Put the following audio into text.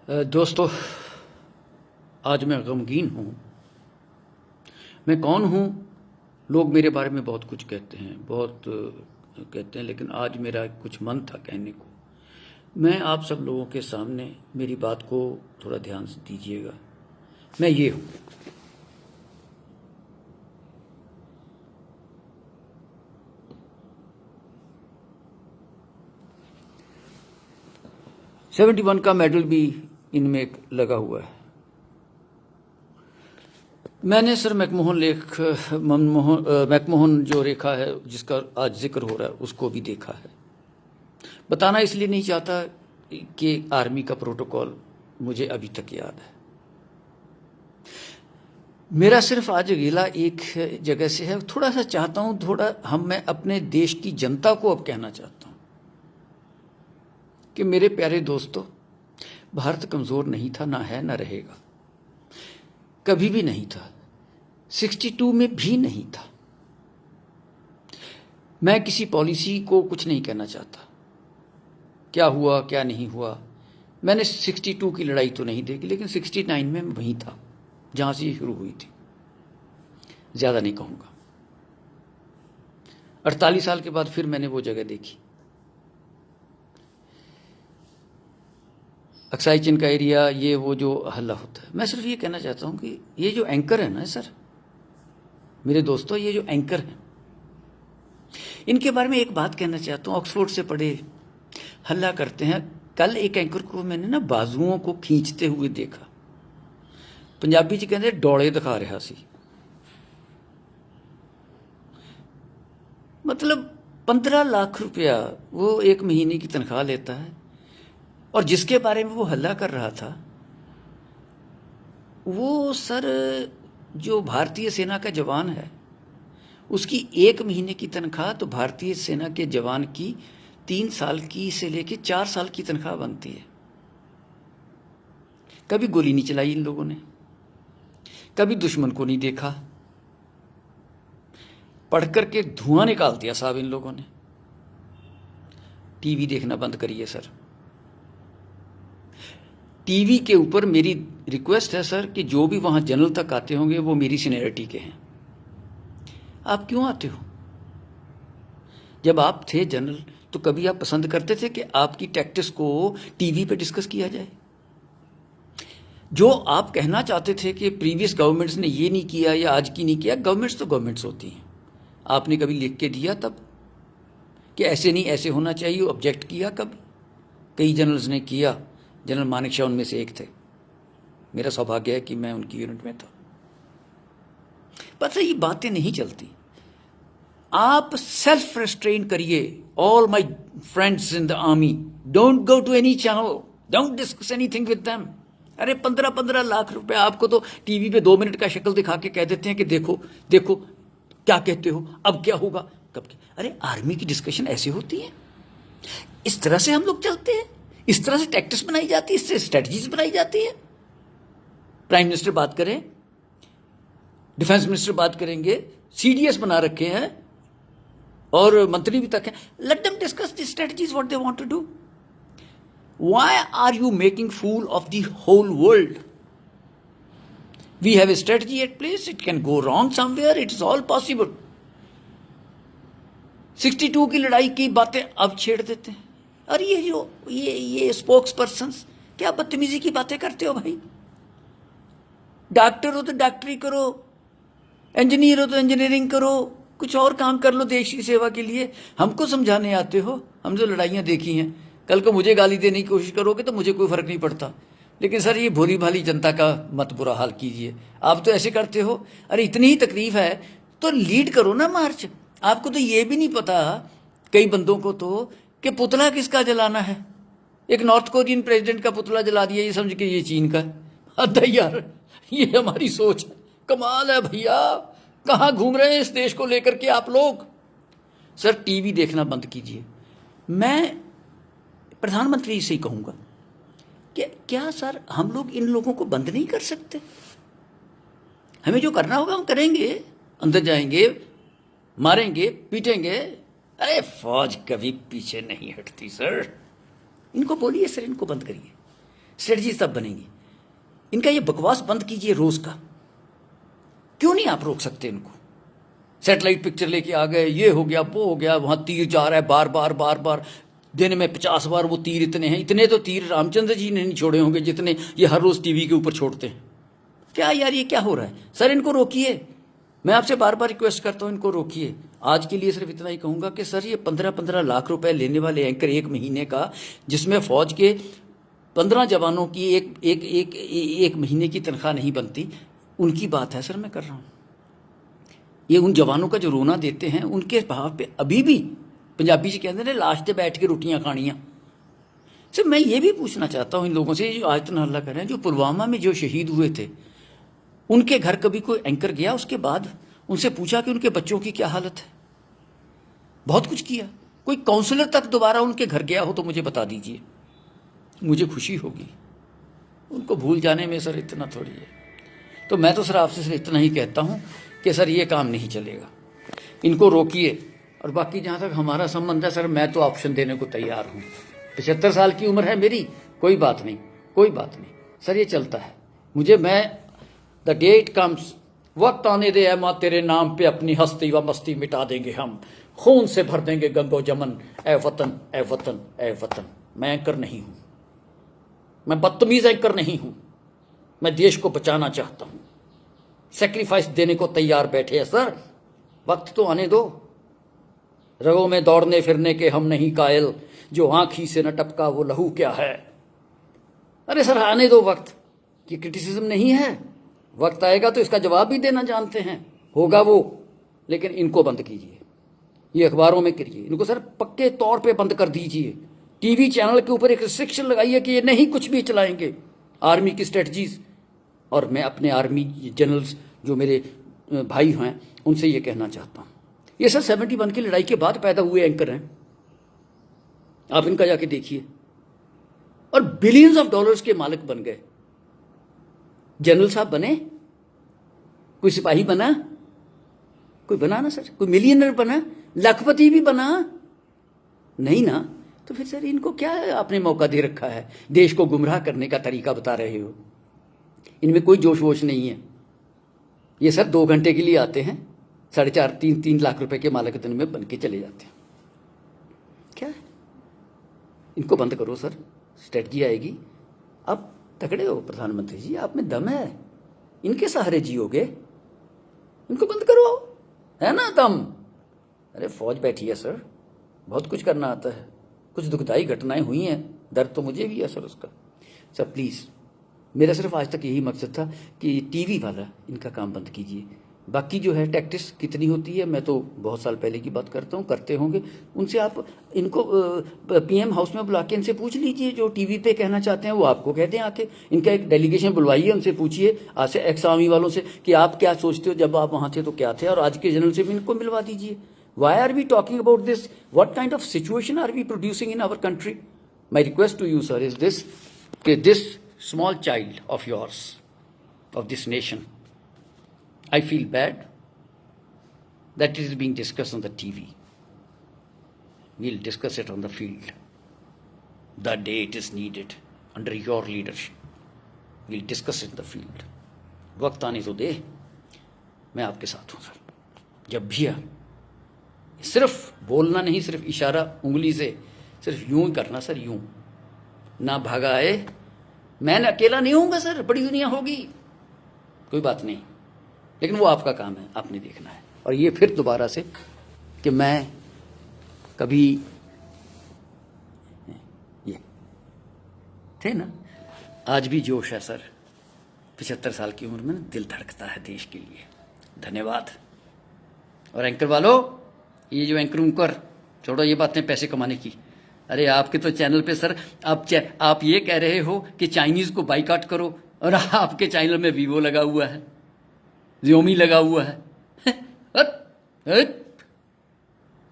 दोस्तों, आज मैं गमगीन हूँ। मैं कौन हूँ? लोग मेरे बारे में बहुत कुछ कहते हैं, बहुत कहते हैं, लेकिन आज मेरा कुछ मन था कहने को। मैं आप सब लोगों के सामने मेरी बात को थोड़ा ध्यान से दीजिएगा। मैं ये हूँ। '71 का मेडल भी इनमें लगा हुआ है। मैंने सर मैकमोहन जो रेखा है, जिसका आज जिक्र हो रहा है, उसको भी देखा है। बताना इसलिए नहीं चाहता कि आर्मी का प्रोटोकॉल मुझे अभी तक याद है। मेरा सिर्फ आज गिला एक जगह से है। थोड़ा सा चाहता हूं, मैं अपने देश की जनता को अब कहना चाहता हूं कि मेरे प्यारे दोस्तों, भारत कमजोर नहीं था, ना है, ना रहेगा, कभी भी नहीं था। 62 में भी नहीं था। मैं किसी पॉलिसी को कुछ नहीं कहना चाहता, क्या हुआ क्या नहीं हुआ। मैंने 62 की लड़ाई तो नहीं देखी, लेकिन 69 में वहीं था जहां से शुरू हुई थी। ज्यादा नहीं कहूंगा। 48 साल के बाद फिर मैंने वो जगह देखी। अक्साई चिन का एरिया, ये वो जो हल्ला होता है। मैं सिर्फ ये कहना चाहता हूं कि ये जो एंकर है ना सर, मेरे दोस्तों, ये जो एंकर हैं, इनके बारे में एक बात कहना चाहता हूं। ऑक्सफोर्ड से पढ़े, हल्ला करते हैं। कल एक एंकर को मैंने ना बाजुओं को खींचते हुए देखा। पंजाबी च कहते डोले दिखा रहा सी। मतलब 15 लाख रुपया वो एक महीने की तनख्वाह लेता है, और जिसके बारे में वो हल्ला कर रहा था, वो सर जो भारतीय सेना का जवान है, उसकी एक महीने की तनख्वाह तो भारतीय सेना के जवान की 3 साल की से लेके 4 साल की तनख्वाह बनती है। कभी गोली नहीं चलाई इन लोगों ने, कभी दुश्मन को नहीं देखा। पढ़ करके धुआं निकाल दिया साहब इन लोगों ने। टीवी देखना बंद करिए सर। टीवी के ऊपर मेरी रिक्वेस्ट है सर कि जो भी वहां जनरल तक आते होंगे वो मेरी सीनियरिटी के हैं। आप क्यों आते हो? जब आप थे जनरल तो कभी आप पसंद करते थे कि आपकी टैक्टिक्स को टीवी पे डिस्कस किया जाए? जो आप कहना चाहते थे कि प्रीवियस गवर्नमेंट्स ने ये नहीं किया या आज की नहीं किया, गवर्नमेंट्स तो गवर्नमेंट्स होती हैं। आपने कभी लिख के दिया तब कि ऐसे नहीं, ऐसे होना चाहिए? ऑब्जेक्ट किया कभी? कई जनरल्स ने किया। जनरल मानेक शॉ उनमें से एक थे। मेरा सौभाग्य है कि मैं उनकी यूनिट में था। पता, ये बातें नहीं चलती। आप सेल्फ रेस्ट्रेन करिए। All my friends in the army, don't go to any channel, don't discuss anything with them. अरे 15-15 लाख रुपए आपको तो टीवी पे 2 मिनट का शक्ल दिखा के कह देते हैं कि देखो देखो क्या कहते हो, अब क्या होगा, कब क्या। अरे आर्मी की डिस्कशन ऐसे होती है, इस तरह से हम लोग चलते हैं, इस तरह से टैक्टिक्स बनाई जाती है, इससे स्ट्रेटजीज बनाई जाती है। प्राइम मिनिस्टर बात करें, डिफेंस मिनिस्टर बात करेंगे, सीडीएस बना रखे हैं और मंत्री भी तक हैं। Let them discuss the strategies what they want to do. Why are you making fool of the whole world? We have a strategy at place, it can go wrong somewhere, it is all possible. 62 की लड़ाई की बातें अब छेड़ देते हैं। और ये स्पोक्स पर्सन्स, क्या बदतमीजी की बातें करते हो भाई? डॉक्टर हो तो डॉक्टरी करो, इंजीनियर हो तो इंजीनियरिंग करो, कुछ और काम कर लो देश की सेवा के लिए। हमको समझाने आते हो? हम जो लड़ाइयाँ देखी हैं, कल को मुझे गाली देने की कोशिश करोगे तो मुझे कोई फर्क नहीं पड़ता, लेकिन सर ये भोली भाली जनता का मत बुरा हाल कीजिए। आप तो ऐसे करते हो। अरे इतनी ही तकलीफ है तो लीड करो ना मार्च। आपको तो ये भी नहीं पता, कई बंदों को तो, कि पुतला किसका जलाना है। एक नॉर्थ कोरियन प्रेसिडेंट का पुतला जला दिया, ये समझ के ये चीन का। हद है यार, ये हमारी सोच है। कमाल है भैया, कहाँ घूम रहे हैं इस देश को लेकर के आप लोग? सर टीवी देखना बंद कीजिए। मैं प्रधानमंत्री से ही कहूंगा कि क्या सर हम लोग इन लोगों को बंद नहीं कर सकते? हमें जो करना होगा हम करेंगे, अंदर जाएंगे, मारेंगे, पीटेंगे। अरे फौज कभी पीछे नहीं हटती सर। इनको बोलिए सर, इनको बंद करिए। स्ट्रेटजीज तब बनेंगी। इनका ये बकवास बंद कीजिए रोज का। क्यों नहीं आप रोक सकते इनको? सैटेलाइट पिक्चर लेके आ गए, ये हो गया वो हो गया, वहां तीर जा रहा है बार बार, दिन में 50 बार वो तीर इतने हैं। इतने तो तीर रामचंद्र जी ने नहीं छोड़े होंगे जितने ये हर रोज टीवी के ऊपर छोड़ते हैं। क्या यार ये क्या हो रहा है? सर इनको रोकिए, मैं आपसे बार बार रिक्वेस्ट करता हूं, इनको रोकिए। आज के लिए सिर्फ इतना ही कहूंगा कि सर ये 15-15 लाख रुपए लेने वाले एंकर एक महीने का, जिसमें फौज के 15 जवानों की एक महीने की तनख्वाह नहीं बनती, उनकी बात है सर मैं कर रहा हूं। ये उन जवानों का जो रोना देते हैं उनके भाव पे अभी भी पंजाबी से कहते हैं लाश पे बैठ के रोटियां खानियां। सर मैं ये भी पूछना चाहता हूं इन लोगों से जो आज तक हल्ला कर रहे हैं, जो पुलवामा में जो शहीद हुए थे उनके घर कभी कोई एंकर गया उसके बाद उनसे पूछा कि उनके बच्चों की क्या हालत है? बहुत कुछ किया। कोई काउंसलर तक दोबारा उनके घर गया हो तो मुझे बता दीजिए, मुझे खुशी होगी। उनको भूल जाने में सर इतना थोड़ी है। तो मैं तो सर आपसे सिर्फ इतना ही कहता हूं कि सर ये काम नहीं चलेगा, इनको रोकिए। और बाकी जहां तक हमारा संबंध है सर, मैं तो ऑप्शन देने को तैयार हूं। 75 साल की उम्र है मेरी, कोई बात नहीं, कोई बात नहीं सर, ये चलता है। मैं द डे इट कम्स, वक्त आने दे ऐ मां तेरे नाम पे अपनी हस्ती व मस्ती मिटा देंगे हम, खून से भर देंगे गंगो जमन, ए वतन ए वतन ए वतन। मैं एंकर नहीं हूं, मैं बदतमीज एंकर नहीं हूं, मैं देश को बचाना चाहता हूं। सेक्रीफाइस देने को तैयार बैठे हैं सर, वक्त तो आने दो। रगों में दौड़ने फिरने के हम नहीं कायल, जो आंखी से न टपका वो लहू क्या है। अरे सर आने दो वक्त, ये क्रिटिसिज्म नहीं है। वक्त आएगा तो इसका जवाब भी देना जानते हैं, होगा वो। लेकिन इनको बंद कीजिए, ये अखबारों में करिए, इनको सर पक्के तौर पे बंद कर दीजिए। टीवी चैनल के ऊपर एक रिस्ट्रिक्शन लगाइए कि ये नहीं कुछ भी चलाएंगे आर्मी की स्ट्रेटजीज। और मैं अपने आर्मी जनरल्स जो मेरे भाई हैं उनसे ये कहना चाहता हूं, ये सर 71 की लड़ाई के बाद पैदा हुए एंकर हैं, आप इनका जाके देखिए। और बिलियंस ऑफ डॉलर्स के मालिक बन गए। जनरल साहब बने, कोई सिपाही बना, कोई बना ना सर, कोई मिलियनर बना, लखपति भी बना नहीं ना। तो फिर सर इनको क्या आपने मौका दे रखा है? देश को गुमराह करने का तरीका बता रहे हो। इनमें कोई जोश वोश नहीं है। ये सर 2 घंटे के लिए आते हैं, 4.5-3 लाख रुपए के मालिक दिन में बन के चले जाते हैं। क्या है? इनको बंद करो सर, स्ट्रेटजी आएगी। अब तगड़े हो प्रधानमंत्री जी, आप में दम है, इनके सहारे जियोगे, इनको बंद करो, है ना दम। अरे फौज बैठी है सर, बहुत कुछ करना आता है। कुछ दुखदाई घटनाएं हुई हैं, दर्द तो मुझे भी है सर उसका। सर प्लीज़, मेरा सिर्फ आज तक यही मकसद था कि टीवी वाला इनका काम बंद कीजिए। बाकी जो है टैक्टिस कितनी होती है, मैं तो बहुत साल पहले की बात करता हूँ, करते होंगे। उनसे आप इनको पीएम हाउस में बुला के इनसे पूछ लीजिए, जो टीवी पे कहना चाहते हैं वो आपको कहते हैं आके। इनका एक डेलीगेशन बुलवाइए, उनसे पूछिए आज से एक्स आर्मी वालों से कि आप क्या सोचते हो, जब आप वहाँ थे तो क्या थे, और आज के जनरल से भी इनको मिलवा दीजिए। Why are we talking about this? What kind of situation are we producing in our country? My request to you sir is this, कि this small child of yours, of this nation, I feel bad that it is being discussed on the TV. We'll discuss it on the field. The day it is needed, under your leadership. We'll discuss it in the field. वक्त आने तो दे, मैं आपके साथ हूँ sir. जब भी आ, सिर्फ बोलना नहीं, सिर्फ इशारा उंगली से, सिर्फ यूं ही करना सर, यूं ना भागा आए। मैं अकेला नहीं होऊंगा सर, बड़ी दुनिया होगी, कोई बात नहीं, लेकिन वो आपका काम है, आपने देखना है। और ये फिर दोबारा से कि मैं कभी ये थे ना, आज भी जोश है सर। 75 साल की उम्र में दिल धड़कता है देश के लिए। धन्यवाद। और एंकर वालों, ये जो एंकर उनकर छोड़ो ये बातें पैसे कमाने की। अरे आपके तो चैनल पे सर आप ये कह रहे हो कि चाइनीज को बाइकआउट करो, और आपके चैनल में वीवो लगा हुआ है, Xiaomi लगा हुआ है।